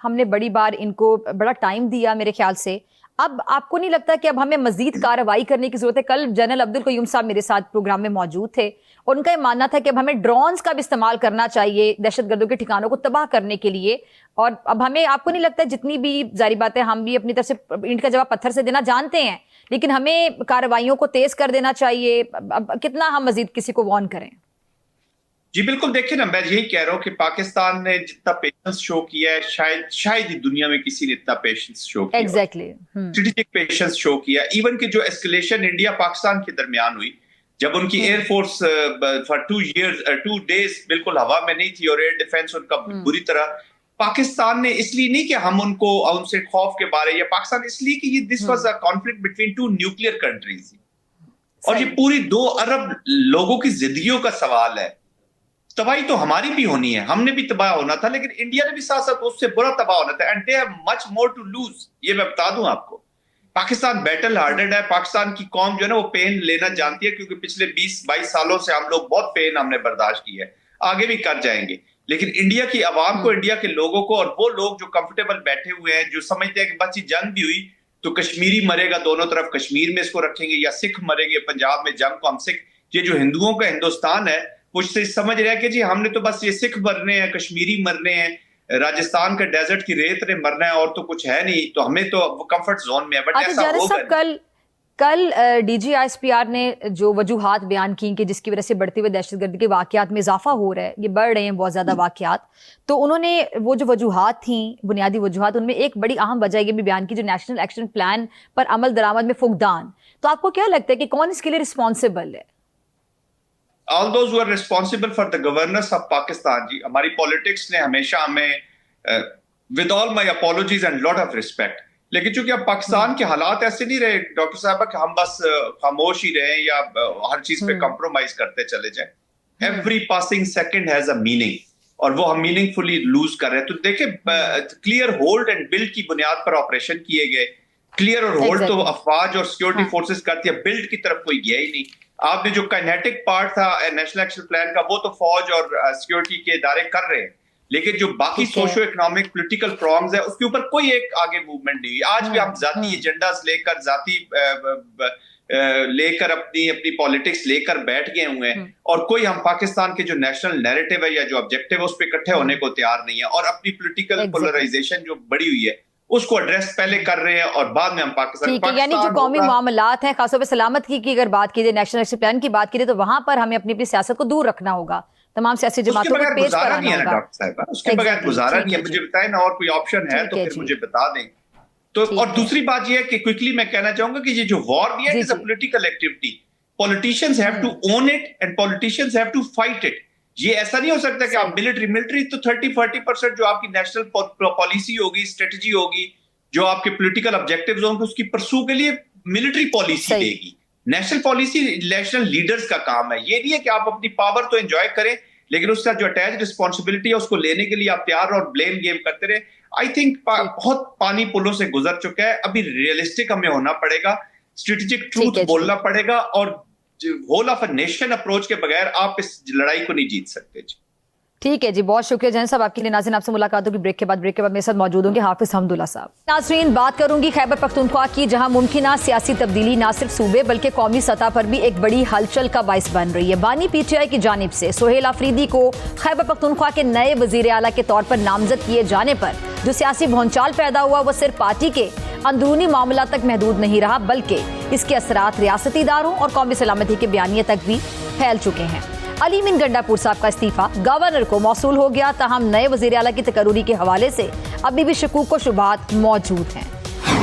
ہم نے بڑی بار ان کو بڑا ٹائم دیا میرے خیال سے. اب آپ کو نہیں لگتا کہ اب ہمیں مزید کارروائی کرنے کی ضرورت ہے؟ کل جنرل عبدالقیوم صاحب میرے ساتھ پروگرام میں موجود تھے اور ان کا یہ ماننا تھا کہ اب ہمیں ڈرونز کا بھی استعمال کرنا چاہیے دہشت گردوں کے ٹھکانوں کو تباہ کرنے کے لیے. اور اب ہمیں, آپ کو نہیں لگتا جتنی بھی ظاہری بات ہے ہم بھی اپنی طرف سے اینٹ کا جواب پتھر سے دینا جانتے ہیں, لیکن ہمیں کارروائیوں کو تیز کر دینا چاہیے. اب کتنا ہم مزید کسی کو وارن کریں؟ جی بالکل, دیکھیں نا, میں یہی کہہ رہا ہوں کہ پاکستان نے جتنا پیشنس شو کیا ہے شاید ہی دنیا میں کسی نے اتنا پیشنس شو کیا, ایگزیکٹلی اسٹریٹجک پیشنس شو کیا. ایون کہ جو ایسکلیشن انڈیا پاکستان کے درمیان ہوئی, جب ان کی ایئر فورس فار 2 days بالکل ہوا میں نہیں تھی اور ایئر ڈیفینس ان کا بری طرح, پاکستان نے اس لیے نہیں کہ ہم ان سے خوف کے بارے, یا پاکستان اس لیے کہ یہ this was a conflict between 2 nuclear countries, اور یہ پوری 2 ارب لوگوں کی زندگیوں کا سوال ہے. تباہی تو ہماری بھی ہونی ہے, ہم نے بھی تباہ ہونا تھا, لیکن انڈیا نے بھی ساتھ ساتھ اس سے برا تباہ ہونا تھا. And they have much more to lose. یہ میں بتا دوں آپ کو, پاکستان بیٹل ہارڈڈ ہے. پاکستان کی قوم جو ہے نا وہ پین لینا جانتی ہے, کیونکہ پچھلے 20-22 سالوں سے ہم لوگ بہت پین ہم نے برداشت کی ہے, آگے بھی کر جائیں گے. لیکن انڈیا کی عوام کو, انڈیا کے لوگوں کو, اور وہ لوگ جو کمفرٹیبل بیٹھے ہوئے ہیں, جو سمجھتے ہیں کہ بس یہ جنگ بھی ہوئی تو کشمیری مرے گا دونوں طرف, کشمیر میں اس کو رکھیں گے, یا سکھ مریں گے پنجاب میں جنگ کو ہم سکھ, یہ جو ہندوؤں کا ہندوستان ہے وہ سے سمجھ رہا ہے کہ جی ہم نے تو بس یہ سکھ مرنے ہیں, کشمیری مرنے ہیں, راجستھان کا ڈیزرٹ کی ریت نے مرنا ہے, اور تو کچھ ہے نہیں, تو ہمیں تو کمفرٹ زون میں ہے. بٹ ایسا ہوگا. کل D G I S P R نے جو وجوہات بیان کی کہ جس کی وجہ سے بڑھتے ہوئے دہشت گردی کے واقعات میں اضافہ ہو رہا ہے, یہ بڑھ رہے ہیں بہت زیادہ واقعات, تو انہوں نے وہ جو وجوہات تھیں, بنیادی وجوہات, ان میں ایک بڑی اہم وجہ یہ بھی بیان کی جو نیشنل ایکشن پلان پر عمل درآمد میں فقدان. تو آپ کو کیا لگتا ہے کہ کون اس کے لیے رسپانسبل ہے؟ All those who are responsible for the governance of Pakistan, جی ہماری پولیٹکس نے ہمیشہ ہمیں, with all my apologies and lot of respect, لیکن چونکہ اب پاکستان کے حالات ایسے نہیں رہے ڈاکٹر صاحبہ کہ ہم بس خاموش ہی رہیں یا ہر چیز پہ کمپرومائز کرتے چلے جائیں. Every passing second has a meaning, اور وہ ہم میننگ فلی لوز کر رہے ہیں. تو دیکھیں کلیئر ہولڈ اینڈ بلڈ کی بنیاد پر آپریشن کیے گئے. کلیئر اور ہولڈ تو افواج اور سیکورٹی فورسز کرتی ہے, بلڈ کی طرف کوئی گیا ہی نہیں. آپ نے جو کائنیٹک پارٹ تھا نیشنل ایکشن پلان کا, وہ تو فوج اور سیکورٹی کے ادارے کر رہے ہیں, لیکن جو باقی سوشو اکنامک پولیٹیکل پرانگز ہیں اس کے اوپر کوئی ایک آگے موومنٹ نہیں ہوئی. آج بھی ہم ذاتی ایجنڈاز لے کر, اپنی پالیٹکس لے کر بیٹھ گئے ہوئے ہیں, اور کوئی ہم پاکستان کے جو نیشنل نیریٹو ہے یا جو آبجیکٹو ہے اس پہ اکٹھے ہونے کو تیار نہیں ہے, اور اپنی پولیٹیکل پولرائزیشن جو بڑی ہوئی ہے اس کو ایڈریس پہلے کر رہے ہیں, اور بعد میں ہم پاکستان یعنی جو قومی معاملات ہیں, خاص طور پہ سلامت کی اگر بات کی جائے, نیشنل ایکشن پلان کی بات کی جائے, تو وہاں پر ہمیں اپنی سیاست کو دور رکھنا ہوگا, تمام سیاسی جماعتوں کو پیش کرانا ہوگا. ڈاکٹر صاحب اس کے بغیر گزارا نہیں ہے. مجھے بتائیں نا, اور کوئی آپشن ہے تو پھر مجھے بتا دیں. تو اور دوسری بات یہ ہے کہ کوئکلی میں کہنا چاہوں گا کہ یہ جو وار بھی ہے, it is a political activity. Politicians have to own it and politicians have to fight it. یہ ایسا نہیں ہو سکتا کہ آپ ملٹری تو 30-40% جو آپ کی نیشنل پالیسی ہوگی, اسٹریٹجی ہوگی, جو آپ کے پولیٹیکل آبجیکٹیوز ہوں گے, اس کی پرسو کے لیے ملٹری پالیسی دے گی. نیشنل پالیسی نیشنل لیڈرز کا کام ہے. یہ نہیں ہے کہ آپ اپنی پاور تو انجوائے کریں, لیکن اس کا جو اٹیچ رسپانسبلٹی ہے اس کو لینے کے لیے آپ تیار اور بلیم گیم کرتے رہے. آئی تھنک بہت پانی پلوں سے گزر چکا ہے. ابھی ریئلسٹک ہمیں ہونا پڑے گا, اسٹریٹجک ٹروتھ بولنا پڑے گا, اور whole of a nation approach کے بغیر آپ اس لڑائی کو نہیں جیت سکتے. ٹھیک ہے جی, بہت شکریہ جین صاحب آپ کے لیے. ناظرین آپ سے ملاقات ہوگی بریک کے بعد میرے ساتھ موجود ہوں گے حافظ حمداللہ صاحب. ناظرین بات کروں گی خیبر پختونخوا کی, جہاں ممکنہ سیاسی تبدیلی نہ صرف صوبے بلکہ قومی سطح پر بھی ایک بڑی ہلچل کا باعث بن رہی ہے. بانی پی ٹی آئی کی جانب سے سہیل آفریدی کو خیبر پختونخوا کے نئے وزیر اعلیٰ کے طور پر نامزد کیے جانے پر جو سیاسی بھونچال پیدا ہوا, وہ صرف پارٹی کے اندرونی معاملات تک محدود نہیں رہا, بلکہ اس کے اثرات ریاستی اداروں اور قومی سلامتی کے بیانیے تک بھی پھیل چکے ہیں. علی من گنڈا پور صاحب کا استعفیٰ گورنر کو موصول ہو گیا, تاہم نئے وزیر اعلیٰ کی تقرری کے حوالے سے ابھی بھی شکوک و شبہات موجود ہیں.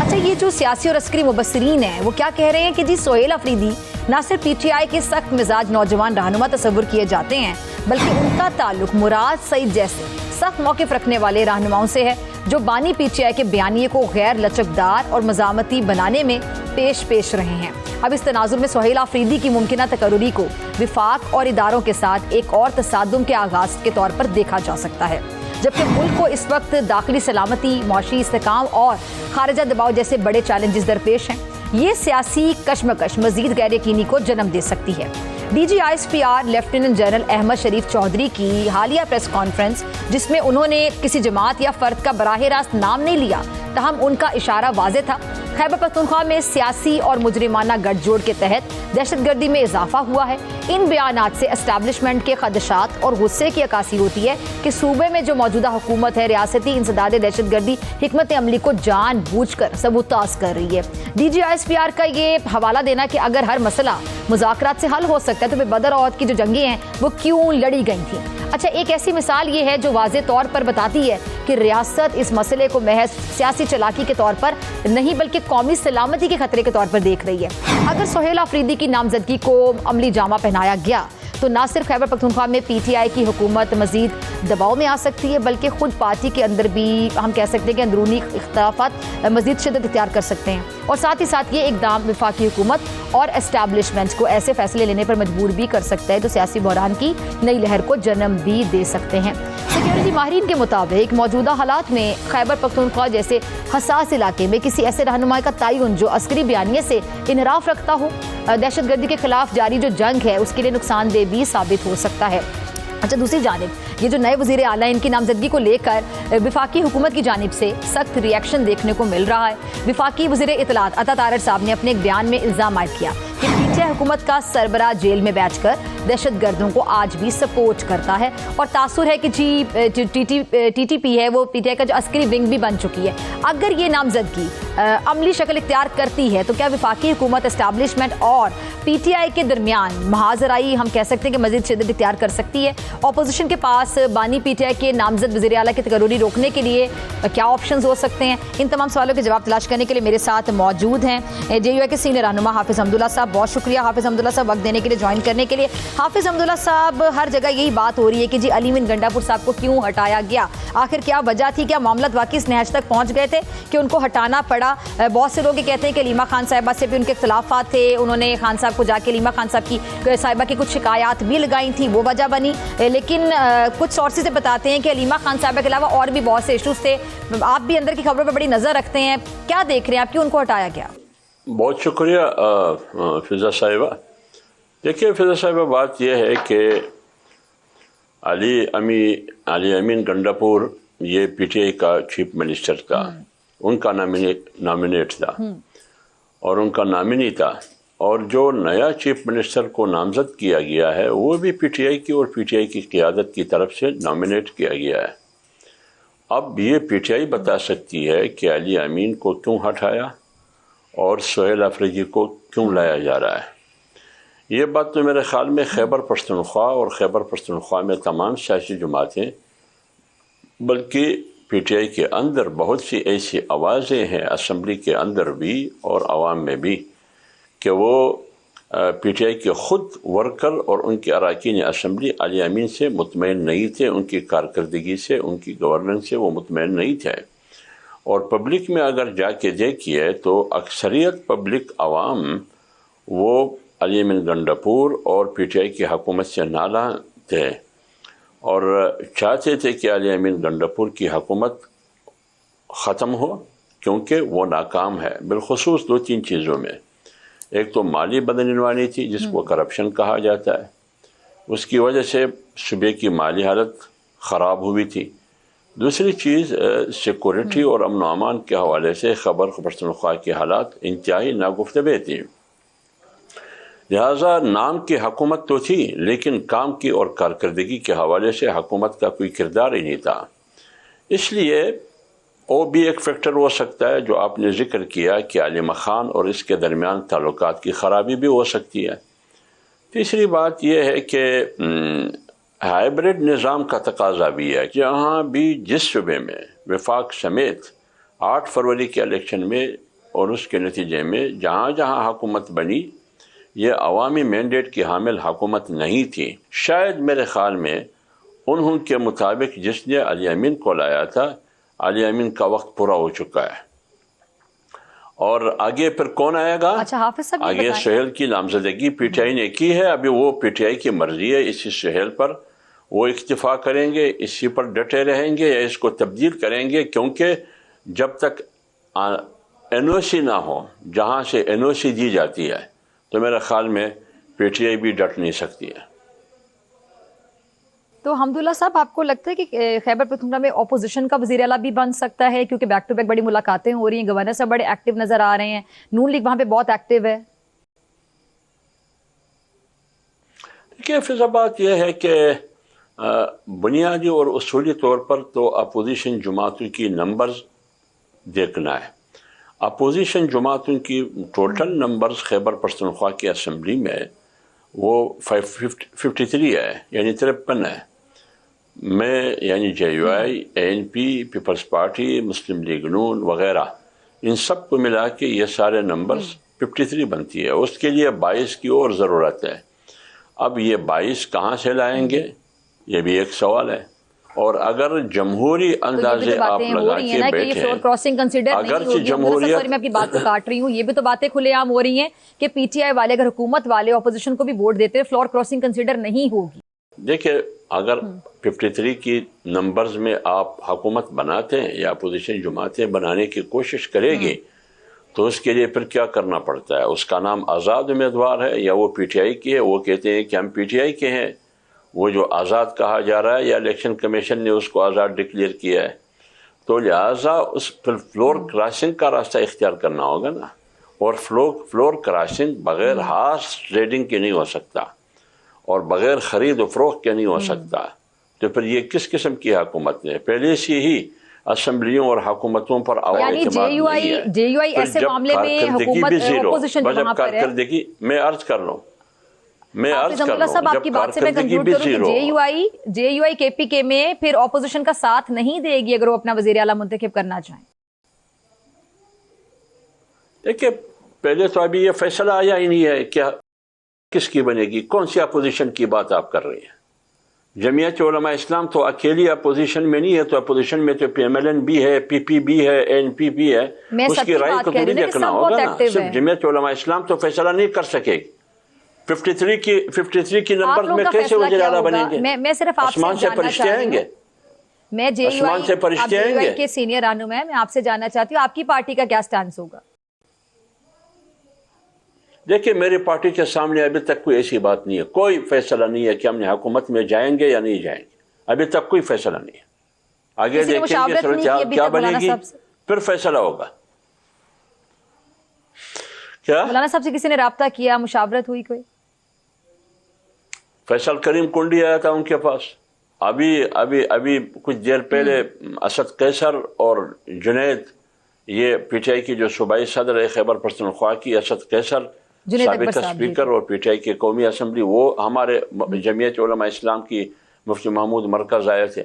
اچھا, یہ جو سیاسی اور عسکری مبصرین ہیں وہ کیا کہہ رہے ہیں کہ جی سہیل آفریدی نہ صرف پی ٹی آئی کے سخت مزاج نوجوان رہنما تصور کیے جاتے ہیں, بلکہ ان کا تعلق مراد سعید جیسے سخت موقف رکھنے والے رہنماؤں سے ہے, جو بانی پی ٹی آئی کے بیانیے کو غیر لچکدار اور مزاحمتی بنانے میں پیش رہے ہیں. اب اس تناظر میں سہیل آفریدی کی ممکنہ تقرری کو وفاق اور اداروں کے ساتھ ایک اور تصادم کے آغاز کے طور پر دیکھا جا سکتا ہے, جبکہ ملک کو اس وقت داخلی سلامتی, معاشی استحکام اور خارجہ دباؤ جیسے بڑے چیلنجز درپیش ہیں. یہ سیاسی کشمکش مزید غیر یقینی کو جنم دے سکتی ہے. DGISPR لیفٹیننٹ جنرل احمد شریف چودھری کی حالیہ پریس کانفرنس، جس میں انہوں نے کسی جماعت یا فرد کا براہ راست نام نہیں لیا، تاہم ان کا اشارہ واضح تھا۔ خیبر پختونخوا میں سیاسی اور مجرمانہ گٹھ جوڑ کے تحت دہشت گردی میں اضافہ ہوا ہے۔ ان بیانات سے اسٹیبلشمنٹ کے خدشات اور غصے کی عکاسی ہوتی ہے کہ صوبے میں جو موجودہ حکومت ہے ریاستی انسداد دہشت گردی حکمت عملی کو جان بوجھ کر سبوتاز کر رہی ہے۔ DGISPR کا یہ حوالہ دینا کہ اگر ہر مسئلہ مذاکرات سے حل ہو سکتا ہے تو بدر عہد کی جو جنگیں ہیں وہ کیوں لڑی گئی تھیں۔ اچھا، ایک ایسی مثال یہ ہے جو واضح طور پر بتاتی ہے کہ ریاست اس مسئلے کو محض سیاسی چالاکی کے طور پر نہیں بلکہ قومی سلامتی کے خطرے کے طور پر دیکھ رہی ہے۔ اگر سہیل آفریدی کی نامزدگی کو عملی جامہ پہنایا گیا تو نہ صرف خیبر پختونخوا میں PTI کی حکومت مزید دباؤ میں آ سکتی ہے، بلکہ خود پارٹی کے اندر بھی ہم کہہ سکتے ہیں کہ اندرونی اختلافات مزید شدت اختیار کر سکتے ہیں، اور ساتھ ہی ساتھ یہ اقدام وفاقی حکومت اور اسٹیبلشمنٹ کو ایسے فیصلے لینے پر مجبور بھی کر سکتا ہے جو سیاسی بحران کی نئی لہر کو جنم بھی دے سکتے ہیں۔ سیکیورٹی ماہرین کے مطابق موجودہ حالات میں خیبر پختونخوا جیسے حساس علاقے میں کسی ایسے رہنمائی کا تعین جو عسکری بیانیے سے انحراف رکھتا ہو دہشت گردی کے خلاف جاری جو جنگ ہے اس کے لیے نقصان دہ بھی ثابت ہو سکتا ہے۔ اچھا، دوسری جانب یہ جو نئے وزیر اعلیٰ ان کی نامزدگی کو لے کر وفاقی حکومت کی جانب سے سخت ری ایکشن دیکھنے کو مل رہا ہے۔ وفاقی وزیر اطلاعات عطا طاہر صاحب نے اپنے ایک بیان میں الزام عائد کیا کہ PTI حکومت کا سربراہ جیل میں بیٹھ کر دہشت گردوں کو آج بھی سپورٹ کرتا ہے، اور تاثر ہے کہ TTP ہے وہ PTI کا جو عسکری ونگ بھی بن چکی ہے۔ اگر یہ نامزدگی عملی شکل اختیار کرتی ہے تو کیا وفاقی حکومت اسٹیبلشمنٹ اور PTI کے درمیان محاذرائی ہم کہہ سکتے ہیں کہ مزید شدت اختیار کر سکتی ہے؟ اپوزیشن کے پاس بانی PTI کے نامزد وزیر اعلیٰ کی تقرری روکنے کے لیے کیا آپشنز ہو سکتے ہیں؟ ان تمام سوالوں کے جواب تلاش کرنے کے لیے میرے ساتھ موجود ہیں JUI کے سینئر رہنما حافظ حمداللہ صاحب۔ بہت شکریہ حافظ حمداللہ صاحب وقت دینے کے لیے، جوائن کرنے کے لیے۔ حافظ حمداللہ صاحب، ہر جگہ یہی بات ہو رہی ہے کہ جی علی امین گنڈا پور صاحب کو کیوں ہٹایا گیا، آخر کیا وجہ تھی؟ کیا معاملات واقعی اس نہج تک پہنچ گئے تھے کہ ان کو ہٹانا پڑا؟ بہت سے لوگ یہ کہتے ہیں کہ علیمہ خان صاحبہ سے بھی ان کے اختلافات تھے، انہوں نے خان صاحب کو جا کے علیمہ خان صاحبہ کی کچھ شکایات بھی لگائی تھیں، وہ وجہ بنی، لیکن کچھ سورسز سے بتاتے ہیں کہ علیمہ خان صاحبہ کے علاوہ اور بھی بہت سے ایشوز تھے۔ آپ بھی اندر کی خبروں پہ بڑی نظر رکھتے ہیں، کیا دیکھ رہے ہیں آپ، کیوں ان کو ہٹایا گیا؟ بہت شکریہ فضا صاحبہ۔ دیکھیے فضا صاحبہ، بات یہ ہے کہ علی امین گنڈا پور یہ PTI کا چیف منسٹر تھا، ان کا نامینیٹ تھا اور ان کا نامنی تھا، اور جو نیا چیف منسٹر کو نامزد کیا گیا ہے وہ بھی PTI کی اور PTI کی قیادت کی طرف سے نامنیٹ کیا گیا ہے۔ اب یہ PTI بتا سکتی ہے کہ علی امین کو کیوں ہٹایا اور سہیل آفریدی کو کیوں لایا جا رہا ہے۔ یہ بات تو میرے خیال میں خیبر پختونخوا اور خیبر پختونخوا میں تمام سیاسی جماعتیں بلکہ PTI کے اندر بہت سی ایسی آوازیں ہیں، اسمبلی کے اندر بھی اور عوام میں بھی، کہ وہ PTI کے خود ورکر اور ان کے اراکین اسمبلی علی امین سے مطمئن نہیں تھے، ان کی کارکردگی سے، ان کی گورننس سے وہ مطمئن نہیں تھے۔ اور پبلک میں اگر جا کے دیکھیے تو اکثریت پبلک عوام وہ علی امین گنڈا پور اور PTI کی حکومت سے نالاں تھے اور چاہتے تھے کہ علی امین گنڈا پور کی حکومت ختم ہو، کیونکہ وہ ناکام ہے بالخصوص 2-3 چیزوں میں۔ ایک تو مالی بدعنوانی تھی جس کو کرپشن کہا جاتا ہے، اس کی وجہ سے صوبے کی مالی حالت خراب ہوئی تھی۔ دوسری چیز سیکورٹی اور امن و امان کے حوالے سے خیبر پختونخوا کے حالات انتہائی ناگفتگو تھی، لہٰذا نام کی حکومت تو تھی لیکن کام کی اور کارکردگی کے حوالے سے حکومت کا کوئی کردار ہی نہیں تھا۔ اس لیے وہ بھی ایک فیکٹر ہو سکتا ہے جو آپ نے ذکر کیا کہ علیمہ خان اور اس کے درمیان تعلقات کی خرابی بھی ہو سکتی ہے۔ تیسری بات یہ ہے کہ ہائیبرڈ نظام کا تقاضا بھی ہے، جہاں بھی جس صوبے میں وفاق سمیت 8 فروری کے الیکشن میں اور اس کے نتیجے میں جہاں جہاں حکومت بنی، یہ عوامی مینڈیٹ کی حامل حکومت نہیں تھی۔ شاید میرے خیال میں انہوں کے مطابق جس نے علی امین کو لایا تھا، علی امین کا وقت پورا ہو چکا ہے، اور آگے پھر کون آئے گا؟ اچھا حافظ صاحب، آگے سہیل کی نامزدگی PTI نے کی ہے، ابھی وہ PTI کی مرضی ہے، اسی سہیل پر وہ اکتفا کریں گے، اسی پر ڈٹے رہیں گے یا اس کو تبدیل کریں گے، کیونکہ جب تک NOC نہ ہو، جہاں سے NOC دی جاتی ہے، تو میرے خیال میں پی ٹی آئی بھی ڈٹ نہیں سکتی ہے. تو حمداللہ صاحب آپ کو لگتا ہے کہ خیبر پختونخوا میں اپوزیشن کا وزیر اعلیٰ بھی بن سکتا ہے؟ کیونکہ بیک ٹو بیک بڑی ملاقاتیں ہو رہی ہیں، گورنر صاحب بڑے ایکٹیو نظر آ رہے ہیں، نون لیگ وہاں پہ بہت ایکٹیو ہے. دیکھیے فیض، بات یہ ہے کہ بنیادی اور اصولی طور پر تو اپوزیشن جماعتوں کی نمبرز دیکھنا ہے. اپوزیشن جماعتوں کی ٹوٹل نمبرز خیبر پختونخوا کی اسمبلی میں وہ 53 ہے، یعنی 53 ہے. میں یعنی J U I, A N P, Peoples Party, Muslim League نون وغیرہ، ان سب کو ملا کے یہ سارے نمبرز 53 بنتی ہے. اس کے لیے 22 کی اور ضرورت ہے. اب یہ 22 کہاں سے لائیں گے، یہ بھی ایک سوال ہے. اور اگر جمہوری اندازے آپ لگا کے بیٹھے، اگرچہ جمہوریت، میں اپنی بات کو کاٹ رہی ہوں، یہ بھی تو باتیں کھلے عام ہو رہی ہیں کہ پی ٹی آئی والے اگر حکومت والے اپوزیشن کو بھی ووٹ دیتے ہیں، فلور کراسنگ کنسیڈر نہیں ہوگی. دیکھیں اگر 53 کی نمبرز میں آپ حکومت بناتے ہیں یا اپوزیشن جماعتیں بنانے کی کوشش کرے گی تو اس کے لیے پھر کیا کرنا پڑتا ہے؟ اس کا نام آزاد امیدوار ہے یا وہ پی ٹی آئی کی ہے؟ وہ کہتے ہیں کہ ہم پی ٹی آئی کے ہیں. وہ جو آزاد کہا جا رہا ہے یا الیکشن کمیشن نے اس کو آزاد ڈکلیئر کیا ہے، تو لہٰذا اس پھر فلور کراسنگ کا راستہ اختیار کرنا ہوگا نا. اور فلور کراسنگ بغیر ہارس ٹریڈنگ کے نہیں ہو سکتا اور بغیر خرید و فروخت کے نہیں ہو سکتا. تو پھر یہ کس قسم کی حکومت ہے؟ پہلے سے ہی اسمبلیوں اور حکومتوں پر عوام اعتماد نہیں ہے. جے یو آئی ایسے معاملے میں حکومت اپوزیشن وہاں پر ہے. کارکردگی میں عرض کر لوں، صاحب آپ کی بات سے میں کنکلوڈ کروں کہ جے یو آئی کے پی کے میں پھر اپوزیشن کا ساتھ نہیں دے گی اگر وہ اپنا وزیر اعلیٰ منتخب کرنا چاہیں. دیکھیے پہلے تو ابھی یہ فیصلہ آیا ہی نہیں ہے کیا کس کی بنے گی، کون سی اپوزیشن کی بات آپ کر رہی ہیں. جمعیت علماء اسلام تو اکیلی اپوزیشن میں نہیں ہے، تو اپوزیشن میں تو پی ایم ایل این بھی ہے، پی پی بھی ہے، این پی بھی ہے. اس کی رائے کو بھی دیکھنا ہوگا نا. صرف جمعیت علماء اسلام تو فیصلہ نہیں کر سکے گی. 53 کی نمبر میں کیسے وزیر اعلیٰ بنیں گے؟ میں صرف آپ آسمان سے فرشتے آئیں گے؟ میں جے یو آئی کے سینئر رہنما ہیں، میں آپ سے جاننا چاہتی ہوں آپ کی پارٹی کا کیا سٹانس ہوگا؟ دیکھیں میری پارٹی کے سامنے ابھی تک کوئی ایسی بات نہیں ہے، کوئی فیصلہ نہیں ہے کہ ہم نے حکومت میں جائیں گے یا نہیں جائیں گے. ابھی تک کوئی فیصلہ نہیں ہے. آگے دیکھیں گے صورتحال کیا بنے گی، پھر فیصلہ ہوگا. کیا مولانا صاحب سے کسی نے رابطہ کیا، مشاورت ہوئی کوئی؟ فیصل کریم کنڈی آیا تھا ان کے پاس ابھی کچھ دیر پہلے. اسد قیصر اور جنید، یہ پی ٹی آئی کی جو صوبائی صدر ہے خیبر پختونخوا کی، اسد قیصر سابق اسپیکر اور پی ٹی آئی کی قومی اسمبلی، وہ ہمارے جمعیت علماء اسلام کی مفتی محمود مرکز آئے تھے.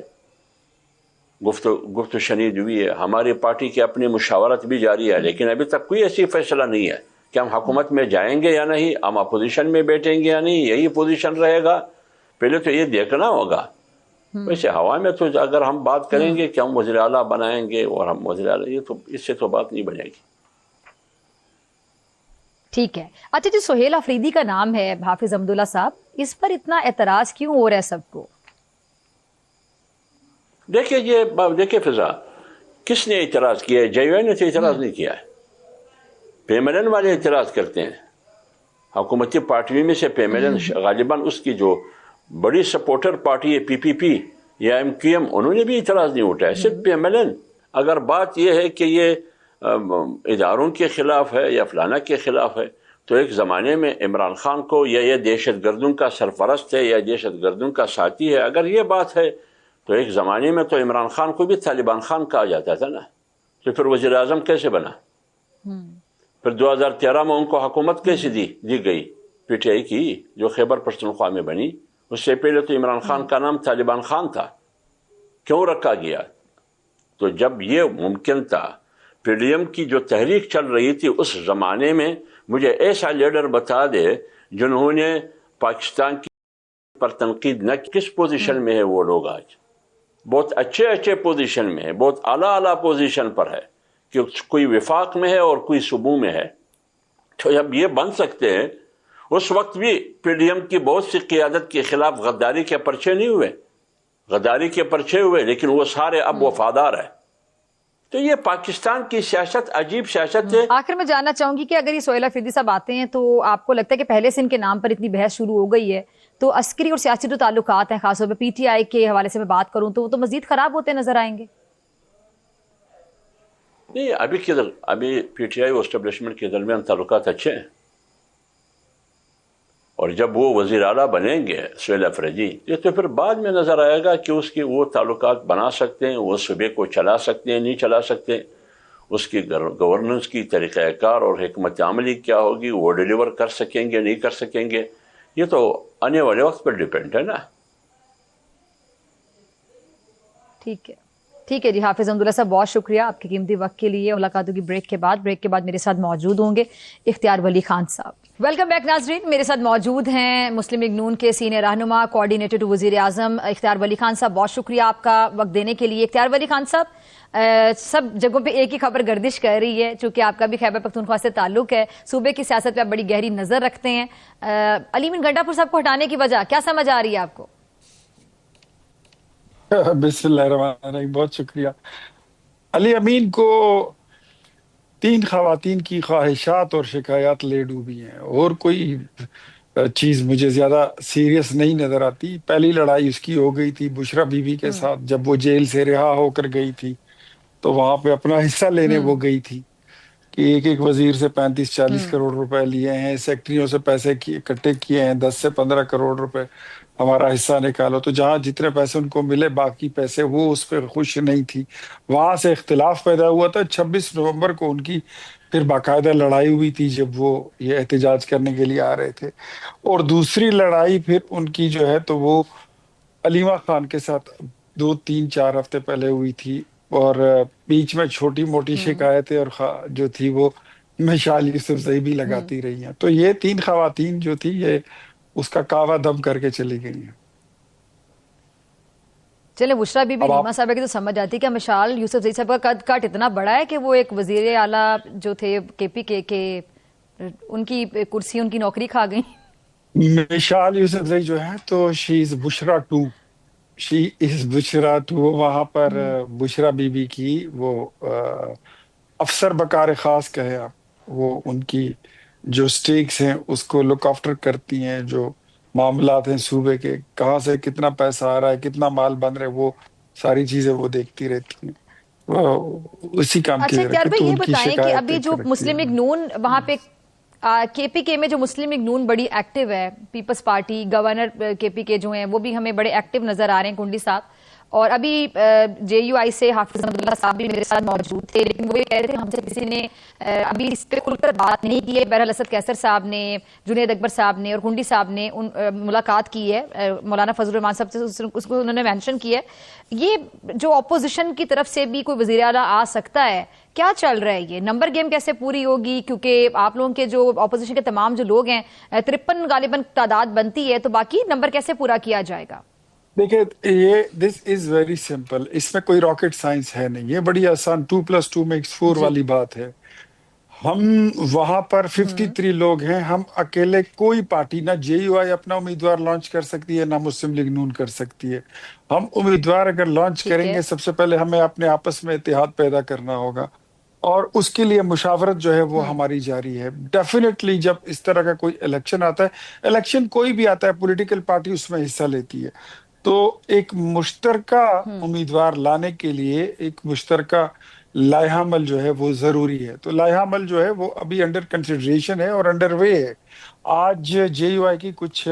گفت و شنید ہوئی ہے. ہماری پارٹی کی اپنی مشاورت بھی جاری ہے، لیکن ابھی تک کوئی ایسی فیصلہ نہیں ہے کہ ہم حکومت میں جائیں گے یا نہیں، ہم اپوزیشن میں بیٹھیں گے یا نہیں، یہی پوزیشن رہے گا. پہلے تو یہ دیکھنا ہوگا. ویسے ہوا میں تو اگر ہم بات کریں گے کہ ہم وزیر اعلیٰ بنائیں گے اور ہم وزیر اعلیٰ، یہ تو اس سے تو بات نہیں بنے گی. ٹھیک ہے. اچھا جو سہیل آفریدی کا نام ہے حافظ حمداللہ صاحب، اس پر اتنا اعتراض کیوں ہو رہا ہے سب کو؟ دیکھیے فضا، کس نے اعتراض کیا ہے؟ جے یو آئی نے تو اعتراض نہیں کیا ہے. پی ایم ایل این والے اعتراض کرتے ہیں. حکومتی پارٹیوں میں سے پی ایم ایل این غالباً اس کی جو بڑی سپورٹر پارٹی ہے پی پی پی یا ایم کیو ایم، انہوں نے بھی اعتراض نہیں اٹھایا، صرف پی ایم ایل این. اگر بات یہ ہے کہ یہ اداروں کے خلاف ہے یا فلانا کے خلاف ہے، تو ایک زمانے میں عمران خان کو یا یہ دہشت گردوں کا سرپرست ہے یا دہشت گردوں کا ساتھی ہے، اگر یہ بات ہے تو ایک زمانے میں تو عمران خان کو بھی طالبان خان کہا جاتا تھا نا. تو پھر وزیر اعظم کیسے بنا؟ پھر 2013 میں ان کو حکومت کیسے دی گئی پی ٹی آئی کی جو خیبر پختونخوا میں بنی؟ اس سے پہلے تو عمران خان کا نام طالبان خان تھا. کیوں رکھا گیا؟ تو جب یہ ممکن تھا، پی ڈی ایم کی جو تحریک چل رہی تھی اس زمانے میں، مجھے ایسا لیڈر بتا دے جنہوں نے پاکستان کی پر تنقید نہ، کس پوزیشن میں ہے وہ لوگ آج؟ بہت اچھے پوزیشن میں ہے، بہت اعلیٰ پوزیشن پر ہے، کہ کوئی وفاق میں ہے اور کوئی صوبوں میں ہے. تو جب یہ بن سکتے ہیں، اس وقت بھی پی ڈی ایم کی بہت سی قیادت کے خلاف غداری کے پرچے نہیں ہوئے، غداری کے پرچے ہوئے، لیکن وہ سارے اب وفادار ہیں. تو یہ پاکستان کی سیاست عجیب سیاست ہے. آخر میں جاننا چاہوں گی کہ اگر یہ سہیل افریدی صاحب آتے ہیں تو آپ کو لگتا ہے کہ پہلے سے ان کے نام پر اتنی بحث شروع ہو گئی ہے تو عسکری اور سیاسی جو تعلقات ہیں خاص طور پہ پی ٹی آئی کے حوالے سے میں بات کروں تو وہ تو مزید خراب ہوتے نظر آئیں گے؟ نہیں، ابھی پی ٹی آئی اور اسٹیبلشمنٹ کے درمیان تعلقات اچھے ہیں، اور جب وہ وزیر اعلیٰ بنیں گے سہیل افریدی تو پھر بعد میں نظر آئے گا کہ اس کی وہ تعلقات بنا سکتے ہیں، وہ صوبے کو چلا سکتے ہیں نہیں چلا سکتے، اس کی گورننس کی طریقہ کار اور حکمت عملی کیا ہوگی، وہ ڈیلیور کر سکیں گے نہیں کر سکیں گے، یہ تو آنے والے وقت پر ڈیپینڈ ہے نا. ٹھیک ہے جی. حافظ حمداللہ صاحب بہت شکریہ آپ کے قیمتی وقت کے لیے. ملاقات ہوگی بریک کے بعد میرے ساتھ موجود ہوں گے اختیار ولی خان صاحب. ویلکم بیک ناظرین. میرے ساتھ موجود ہیں مسلم لیگ نون کے سینئر رہنما کوآرڈینیٹر ٹو وزیر اعظم اختیار ولی خان صاحب. بہت شکریہ آپ کا وقت دینے کے لیے. اختیار ولی خان صاحب، سب جگہوں پہ ایک ہی خبر گردش کر رہی ہے، چونکہ آپ کا بھی خیبر پختونخوا سے تعلق ہے، صوبے کی سیاست پہ آپ بڑی گہری نظر رکھتے ہیں. علی امین گنڈا پور صاحب کو ہٹانے کی وجہ کیا سمجھ آ رہی ہے آپ کو؟ بسم اللہ الرحمن الرحیم. بہت شکریہ. علی امین کو 3 خواتین کی خواہشات اور شکایات لے ڈوبی ہیں، اور کوئی چیز مجھے زیادہ سیریس نہیں نظر آتی. پہلی لڑائی اس کی ہو گئی تھی بشرا بی بی کے ساتھ، جب وہ جیل سے رہا ہو کر گئی تھی تو وہاں پہ اپنا حصہ لینے وہ گئی تھی کہ ایک وزیر سے 35-40 کروڑ روپے لیے ہیں، سیکٹریوں سے پیسے اکٹھے کیے ہیں 10 سے 15 کروڑ روپے، ہمارا حصہ نکالو. تو جہاں جتنے پیسے ان کو ملے باقی پیسے وہ اس پہ خوش نہیں تھی. وہاں سے اختلاف پیدا ہوا تھا. 26 نومبر کو ان کی پھر باقاعدہ لڑائی ہوئی تھی جب وہ یہ احتجاج کرنے کے لیے آ رہے تھے. اور دوسری لڑائی پھر ان کی جو ہے تو وہ علیمہ خان کے ساتھ 2-3-4 ہفتے پہلے ہوئی تھی، اور بیچ میں چھوٹی موٹی شکایتیں اور جو تھی وہ مشال یوسفزئی بھی لگاتی رہی ہیں. تو یہ 3 خواتین جو تھی یہ اس کا کعوہ دم کر کے چلی گئی ہیں. چلے بشرا بی بی نیما صاحبہ کی تو سمجھ آتی کہ مشال یوسفزئی صاحب کا قد کاٹ اتنا بڑا ہے کہ وہ ایک وزیر اعلیٰ جو تھے کے پی کے ان کی کرسی ان کی نوکری کھا گئی. مشال یوسفزئی جو ہے تو شی از بشرا 2. شی از بشرا 2. وہاں پر بشرا بی بی کی وہ افسر بکار خاص کہے آپ، وہ ان کی جو سٹیکس ہیں اس کو لک آفٹر کرتی ہیں، جو معاملات ہیں صوبے کے، کہاں سے کتنا پیسہ آ رہا ہے، کتنا مال بن رہا ہے، وہ ساری چیزیں وہ دیکھتی رہتی ہیں. اسی کام کی اچھا اختیار بھائی یہ بتائیں کہ ابھی جو مسلم لیگ نون وہاں پہ کے پی کے میں جو مسلم لیگ نون بڑی ایکٹیو ہے، پیپلز پارٹی گورنر کے پی کے جو ہیں وہ بھی ہمیں بڑے ایکٹیو نظر آ رہے ہیں کنڈی صاحب، اور ابھی جے یو آئی سے حافظ حمداللہ صاحب بھی میرے ساتھ موجود تھے، لیکن وہ یہ کہہ رہے تھے ہم سے کسی نے ابھی اس پہ کھل کر بات نہیں کی ہے. بہرحال اسد کیسر صاحب نے، جنید اکبر صاحب نے اور کنڈی صاحب نے ملاقات کی ہے مولانا فضل الرحمان صاحب سے، اس کو انہوں نے مینشن کی ہے. یہ جو اپوزیشن کی طرف سے بھی کوئی وزیر اعلیٰ آ سکتا ہے، کیا چل رہا ہے یہ نمبر گیم کیسے پوری ہوگی؟ کیونکہ آپ لوگوں کے جو اپوزیشن کے تمام جو لوگ ہیں 53 غالباً تعداد بنتی ہے، تو باقی نمبر کیسے پورا کیا جائے گا؟ دیکھیں یہ دس از ویری سمپل، اس میں کوئی راکٹ سائنس ہے نہیں، یہ بڑی آسان 2+2=4 والی بات ہے. ہم وہاں پر 53 لوگ ہیں، ہم اکیلے کوئی پارٹی، نہ جے یو آئی اپنا امیدوار لانچ کر سکتی ہے، نہ مسلم لیگ نون کر سکتی ہے. ہم امیدوار اگر لانچ کریں گے سب سے پہلے ہمیں اپنے آپس میں اتحاد پیدا کرنا ہوگا، اور اس کے لیے مشاورت جو ہے وہ ہماری جاری ہے. ڈیفینیٹلی جب اس طرح کا کوئی الیکشن آتا ہے، الیکشن کوئی بھی آتا ہے، پولیٹیکل پارٹی اس میں حصہ لیتی ہے، تو ایک مشترکہ امیدوار لانے کے لیے ایک مشترکہ لائحہ عمل جو ہے وہ ضروری ہے. تو لائحہ عمل جو ہے وہ ابھی انڈر کنسیڈریشن ہے اور انڈر وے ہے. آج جے یو آئی کی کچھ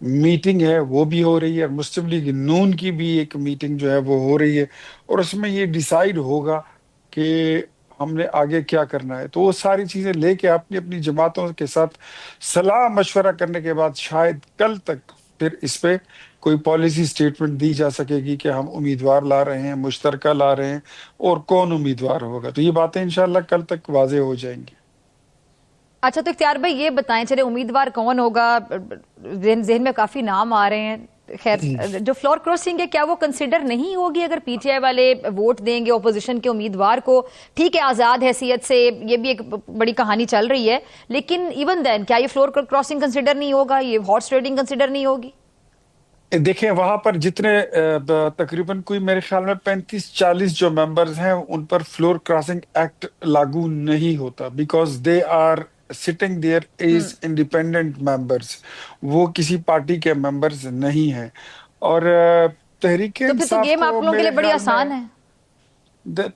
میٹنگ ہے وہ بھی ہو رہی ہے، اور مسلم لیگ نون کی بھی ایک میٹنگ جو ہے وہ ہو رہی ہے، اور اس میں یہ ڈیسائیڈ ہوگا کہ ہم نے آگے کیا کرنا ہے. تو وہ ساری چیزیں لے کے اپنی اپنی جماعتوں کے ساتھ صلاح مشورہ کرنے کے بعد شاید کل تک پھر اس پہ کوئی پالیسی سٹیٹمنٹ دی جا سکے گی کہ ہم امیدوار لا رہے ہیں، مشترکہ لا رہے ہیں، اور کون امیدوار ہوگا. تو یہ باتیں انشاءاللہ کل تک واضح ہو جائیں گی. اچھا تو اختیار بھائی یہ بتائیں چلے امیدوار کون ہوگا، ذہن میں کافی نام آ رہے ہیں. خیر جو فلور کراسنگ ہے کیا وہ کنسیڈر نہیں ہوگی اگر پی ٹی آئی والے ووٹ دیں گے اپوزیشن کے امیدوار کو؟ ٹھیک ہے آزاد حیثیت سے یہ بھی ایک بڑی کہانی چل رہی ہے، لیکن ایون دین کیا یہ فلور کراسنگ کنسیڈر نہیں ہوگا، یہ ہارس ٹریڈنگ کنسیڈر نہیں ہوگی؟ دیکھیں وہاں پر جتنے تقریباً کوئی میرے خیال میں 35-40 جو ممبرز ہیں ان پر فلور کراسنگ ایکٹ لاگو نہیں ہوتا، because they are sitting there as independent members, وہ کسی پارٹی کے ممبرز نہیں ہیں۔ اور تحریک تو پھر تو انصاف گیم آپ کو لوگوں کے میرے لیے بڑی خیال آسان میں ہے۔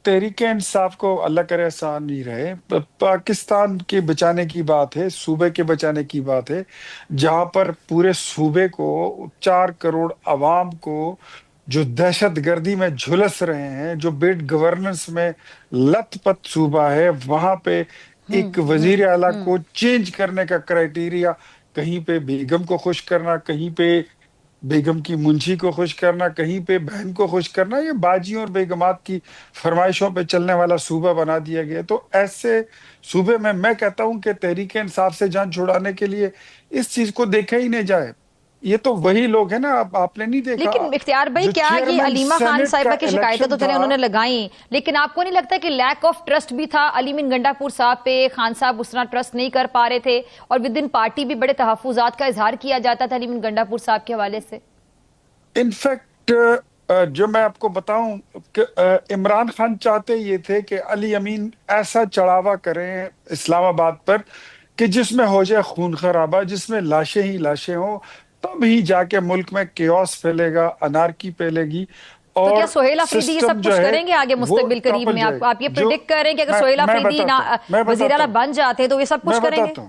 تحریک انصاف کو اللہ کرے آسان نہیں رہے، پاکستان کے بچانے کی بات ہے، صوبے کے بچانے کی بات ہے، جہاں پر پورے صوبے کو 4 کروڑ عوام کو جو دہشت گردی میں جھلس رہے ہیں، جو بیڈ گورننس میں لت پت صوبہ ہے، وہاں پہ ایک وزیر اعلیٰ کو چینج کرنے کا کرائیٹیریا، کہیں پہ بیگم کو خوش کرنا، کہیں پہ بیگم کی منشی کو خوش کرنا، کہیں پہ بہن کو خوش کرنا، یہ باجیوں اور بیگمات کی فرمائشوں پہ چلنے والا صوبہ بنا دیا گیا۔ تو ایسے صوبے میں کہتا ہوں کہ تحریک انصاف سے جان چھڑانے کے لیے اس چیز کو دیکھا ہی نہیں جائے۔ یہ تو وہی لوگ ہیں نا، اب آپ نے نہیں دیکھا لیکن اختیار بھائی، جو کیا یہ چیئرمین علیمہ خان سینٹ صاحبہ کا کی شکایتیں تو الیکشن چلے تھا، انہوں نے لگائیں، لیکن آپ کو نہیں لگتا کہ لیک آف ٹرسٹ بھی تھا علی امین گنڈا پور صاحب پہ؟ خان صاحب اس طرح ٹرسٹ نہیں کر پا رہے تھے، اور ود ان پارٹی بھی بڑے تحفظات کا اظہار کیا جاتا تھا علی امین گنڈا پور صاحب کے حوالے سے۔ انفیکٹ جو میں آپ کو بتاؤں کہ عمران خان چاہتے یہ تھے کہ علی امین ایسا چڑھاوا کریں اسلام آباد پر کہ جس میں ہو جائے خون خرابہ، جس میں لاشیں ہی لاشیں ہوں، تب ہی جا کے ملک میں کیوس پھیلے گا، انارکی پھیلے گی، تو اور کیا سہیل آفریدی یہ سسٹم سب جو کچھ ہے کریں گے آگے وہ مستقبل قریب ٹاپل میں؟ جائے آپ یہ جو پریڈکٹ کر رہے ہیں کہ اگر سہیل میں آفریدی وزیر اعلیٰ بن جاتے تو یہ سب کچھ کریں گے؟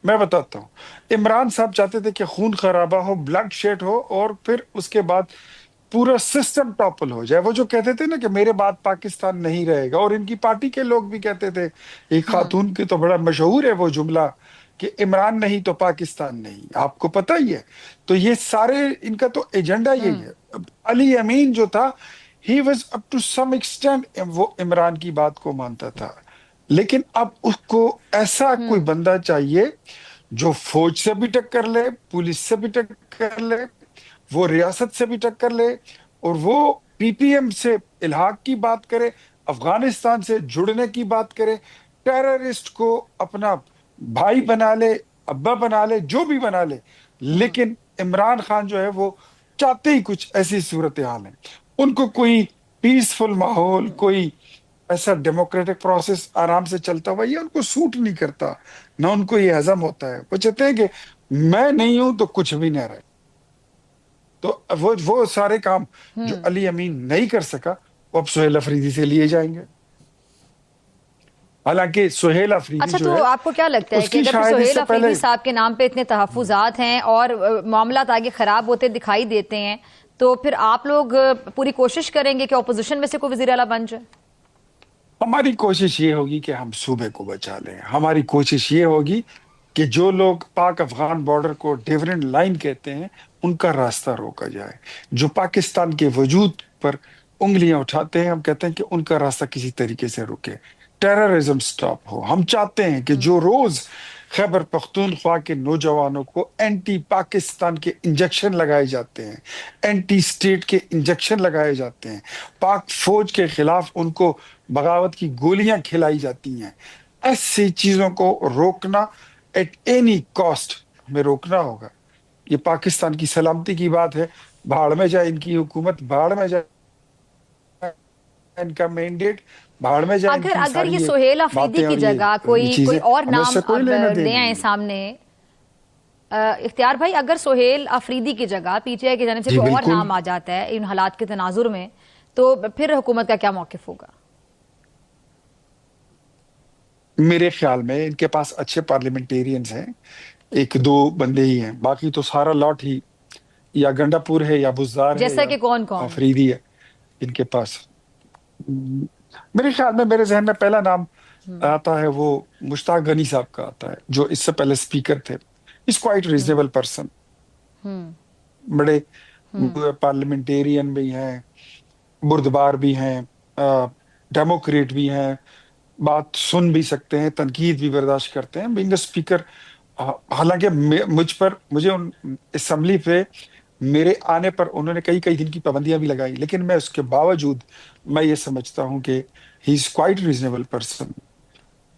میں بتاتا ہوں عمران صاحب چاہتے تھے کہ خون خرابہ ہو، بلڈ شیڈ ہو، اور پھر اس کے بعد پورا سسٹم ٹاپل ہو جائے۔ وہ جو کہتے تھے نا کہ میرے بعد پاکستان نہیں رہے گا، اور ان کی پارٹی کے لوگ بھی کہتے تھے، ایک خاتون کی تو بڑا مشہور ہے وہ جملہ کہ عمران نہیں تو پاکستان نہیں، آپ کو پتہ ہی ہے۔ تو یہ سارے ان کا تو ایجنڈا یہی ہے۔ علی امین جو تھا، he was up to some extent وہ عمران کی بات کو مانتا تھا، لیکن اب اس کو ایسا کوئی بندہ چاہیے جو فوج سے بھی ٹکر لے، پولیس سے بھی ٹکر لے، وہ ریاست سے بھی ٹکر لے، اور وہ پی پی ایم سے الحاق کی بات کرے، افغانستان سے جڑنے کی بات کرے، ٹیررسٹ کو اپنا بھائی بنا لے، ابا بنا لے، جو بھی بنا لے، لیکن عمران خان جو ہے وہ چاہتے ہی کچھ ایسی صورتحال ہیں۔ ان کو کوئی پیسفل ماحول، کوئی ایسا ڈیموکریٹک پروسیس آرام سے چلتا ہوا، یہ ان کو سوٹ نہیں کرتا، نہ ان کو یہ ہضم ہوتا ہے۔ وہ چاہتے ہیں کہ میں نہیں ہوں تو کچھ بھی نہ رہے۔ تو وہ سارے کام جو علی امین نہیں کر سکا، وہ اب سہیل افریدی سے لیے جائیں گے۔ حالانکہ سہیل افریدی اچھا، جو ہے تو آپ کو کیا لگتا ہے اس کہ کی اگر شاید اس سہیل سے افریدی پہلے صاحب کے نام پہ اتنے تحفظات ہیں اور معاملات آگے خراب ہوتے دکھائی دیتے ہیں، تو پھر آپ لوگ پوری کوشش کریں گے کہ اپوزیشن میں سے کوئی وزیر اعلیٰ بن جائے؟ ہماری کوشش یہ ہوگی کہ ہم صوبے کو بچا لیں۔ ہماری کوشش یہ ہوگی کہ جو لوگ پاک افغان بارڈر کو ڈیفرنٹ لائن کہتے ہیں، ان کا راستہ روکا جائے۔ جو پاکستان کے وجود پر انگلیاں اٹھاتے ہیں، ہم کہتے ہیں کہ ان کا راستہ کسی طریقے سے روکے، ٹیررزم سٹاپ ہو۔ ہم چاہتے ہیں کہ جو روز خیبر پختونخوا کے نوجوانوں کو اینٹی پاکستان کے انجیکشن لگائے جاتے ہیں، اینٹی اسٹیٹ کے انجیکشن لگائے جاتے ہیں، پاک فوج کے خلاف ان کو بغاوت کی گولیاں کھلائی جاتی ہیں، ایسی چیزوں کو روکنا ایٹ اینی کاسٹ ہمیں روکنا ہوگا۔ یہ پاکستان کی سلامتی کی بات ہے، بھاڑ میں جائے ان کی حکومت، بھاڑ میں جائے ان کا مینڈیٹ، بھاڑ میں جائے ان کی اگر ساری یہ یہ سہیل افریدی باتیں کی اور جگہ یہ کوئی چیزیں، اور ہمیں اس نام سے کوئی اب لینا لے دینا آئیں نہیں۔ سامنے، اختیار بھائی، اگر سہیل افریدی کی جگہ پی ٹی آئی کی جانب سے جی کوئی اور بالکل، نام آ جاتا ہے ان حالات کے تناظر میں، تو پھر حکومت کا کیا موقف ہوگا؟ میرے خیال میں ان کے پاس اچھے پارلیمنٹیرینز ہیں، ایک دو بندے ہی ہیں، باقی تو سارا لاٹ ہی یا گنڈا پور ہے، یا بزدار ہے، جیسا یا کہ کون کون؟ آفریدی ہے ان کے پاس۔ میرے خیال میں، میرے ذہن میں پہلا نام آتا ہے وہ مشتاق غنی صاحب کا آتا ہے، جو اس سے پہلے اسپیکر تھے۔ از کوائٹ ریزنیبل پرسن، بڑے پارلیمنٹیرین بھی ہیں، بردبار بھی ہیں، ڈیموکریٹ بھی ہیں، بات سن بھی سکتے ہیں، تنقید بھی برداشت کرتے ہیں۔ بینگ اے اسپیکر، حالانکہ مجھے اسمبلی پہ میرے آنے پر انہوں نے کئی دن کی پابندیاں بھی لگائی، لیکن میں اس کے باوجود میں یہ سمجھتا ہوں کہ ہی از کوائٹ ریزنیبل پرسن۔